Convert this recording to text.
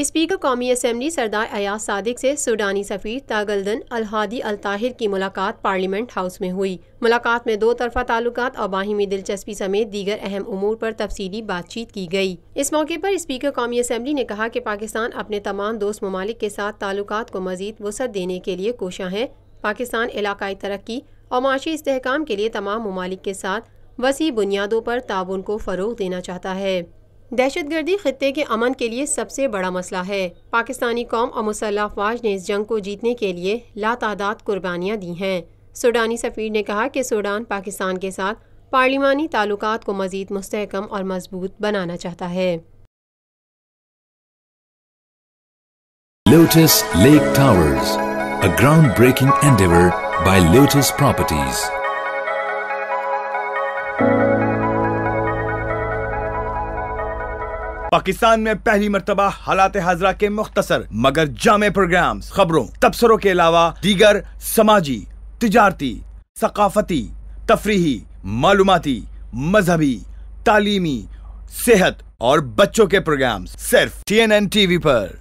Speaker कौमी assembly सरदार अयाज सादिक से सूडानी सफ़ीर तागल्दन अल-हादी अल-ताहिर की मुलाकात पार्लियामेंट हाउस में हुई। मुलाकात में दो तरफा ताल्लुकात और बाहिमी दिलचस्पी समेत दीगर अहम उमूर पर तफसीली बातचीत की गई। इस मौके पर स्पीकर कौमी असम्बली ने कहा कि पाकिस्तान अपने तमाम दोस्त ममालिक के साथ ताल्लुकात को मज़ीद वसअत देने के लिए कोशां है। पाकिस्तान इलाकाई तरक्की और माशी इस्तेहकाम के लिए तमाम ममालिक के साथ वसी बुनियादों पर ताउन को फ़रोग़ देना चाहता है। दहशतगर्दी खित्ते के अमन के लिए सबसे बड़ा मसला है। पाकिस्तानी कौम और मुसल्लह अफ़वाज ने इस जंग को जीतने के लिए लातादाद कुर्बानियाँ दी हैं। सूडानी सफ़ीर ने कहा कि सूडान पाकिस्तान के साथ पार्लिमानी ताल्लुकात को मज़ीद मुस्तहकम और मजबूत बनाना चाहता है। Lotus Lake Towers, a groundbreaking endeavor by Lotus Properties. Pakistan में पहली मर्तबा हालात हाजरा के मुख्तसर मगर जामे प्रोग्राम्स, खबरों, तबसरों के अलावा दीगर समाजी, तिजारती, सकाफती, तफरीही, मालूमाती, मजहबी, तालीमी, सेहत और बच्चों के प्रोग्राम्स सिर्फ TNN TV पर।